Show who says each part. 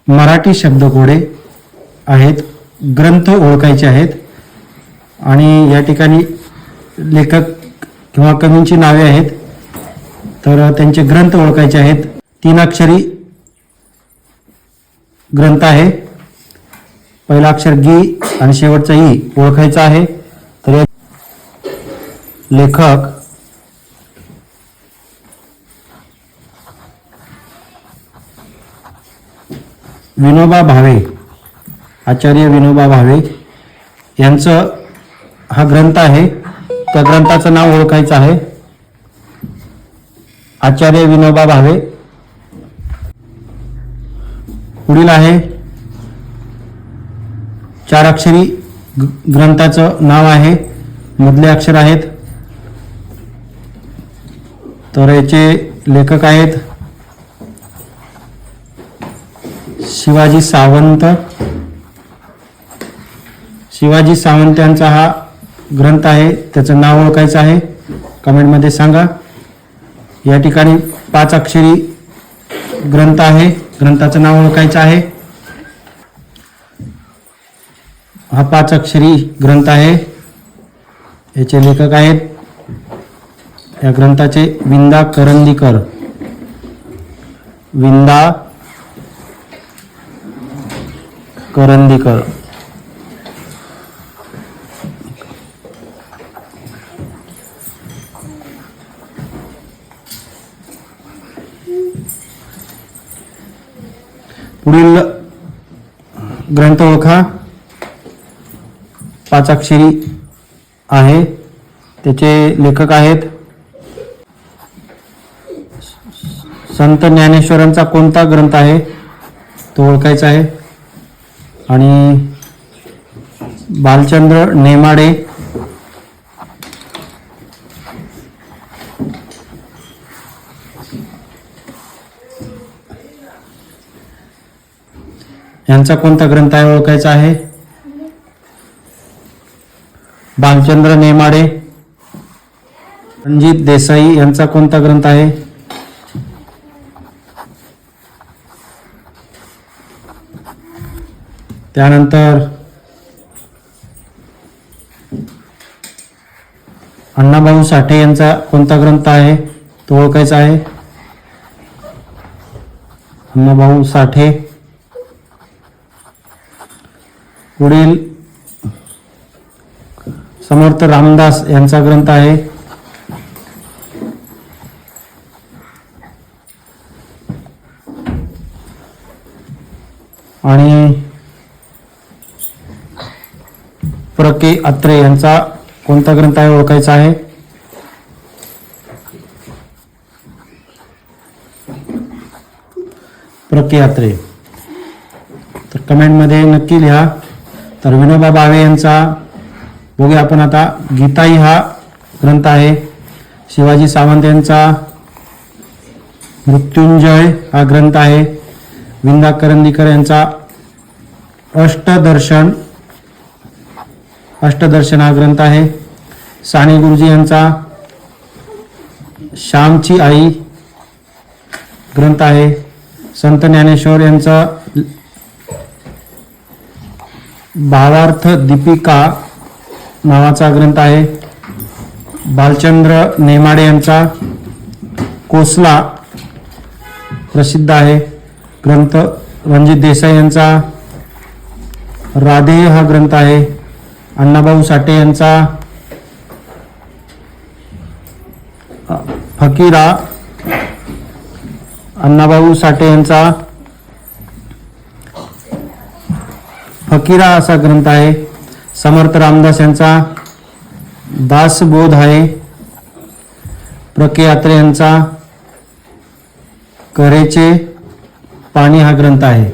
Speaker 1: मराठी शब्दकोडे आहेत, ग्रंथ ओळखायचे आहेत आणि या ठिकाणी लेखक किंवा कवींची नावे आहेत, तर त्यांचे ग्रंथ ओळखायचे आहेत. 3 अक्षरी ग्रंथ आहे. पहिला अक्षर गी आणि शेवटचा ई ओळखायचा आहे. तर लेखक विनोबा भावे, आचार्य विनोबा भावे यांचं हा ग्रंथ आहे. त्या ग्रंथाचं नाव ओळखायचं आहे. आचार्य विनोबा भावे. पुढील आहे 4 अक्षरी ग्रंथाचं नाव आहे, मधले अक्षर आहेत. तर याचे लेखक आहेत शिवाजी सावंत. शिवाजी सावंत यांचा हा ग्रंथ आहे, त्याचं नाव ओळखायचं आहे. कमेंटमध्ये सांगा. या ठिकाणी 5 अक्षरी ग्रंथ आहे, ग्रंथाचं नाव ओळखायचं आहे. हा 5 अक्षरी ग्रंथ आहे. याचे लेखक आहेत या ग्रंथाचे विंदा करंदीकर. विंदा करंदीकर. पुढील ग्रंथ ओळखा, 5 अक्षरी आहे. त्याचे लेखक आहेत संत ज्ञानेश्वरांचा कोणता ग्रंथ आहे तो ओळखायचा आहे. आणि भालचंद्र नेमाडे यांचा कोणता ग्रंथ आहे ओळखायचा आहे. भालचंद्र नेमाडे. रणजित देसाई यांचा कोणता ग्रंथ आहे. त्यानंतर अण्णाभाऊ साठे यांचा कोणता ग्रंथ आहे तो ओळखायचा आहे. अण्णाभाऊ साठे. पुढील समर्थ रामदास यांचा ग्रंथ आहे. आणि प्र के अत्रे यांचा कोणता ग्रंथ आहे ओळखायचा आहे. प्र के अत्रे. तर कमेंटमध्ये नक्की लिहा. तर विनोबा भावे यांचा बघूया आपण आता. गीताई हा ग्रंथ आहे. शिवाजी सावंत यांचा मृत्युंजय हा ग्रंथ आहे. विंदा करंदीकर यांचा अष्टदर्शन हा ग्रंथ आहे. साने गुरुजी यांचा श्यामची आई ग्रंथ आहे. संत ज्ञानेश्वर यांचा भावार्थ दीपिका नावाचा ग्रंथ आहे. भालचंद्र नेमाडे यांचा कोसला प्रसिद्ध आहे ग्रंथ. रणजित देसाई यांचा राधेय हा ग्रंथ आहे. अण्णाभाऊ साठे यांचा फकीरा. अण्णाभाऊ साठे यांचा फकीरा असा ग्रंथ आहे. समर्थ रामदास यांचा दासबोध आहे. प्र के अत्रे यांचा करेचे पाणी हा ग्रंथ आहे.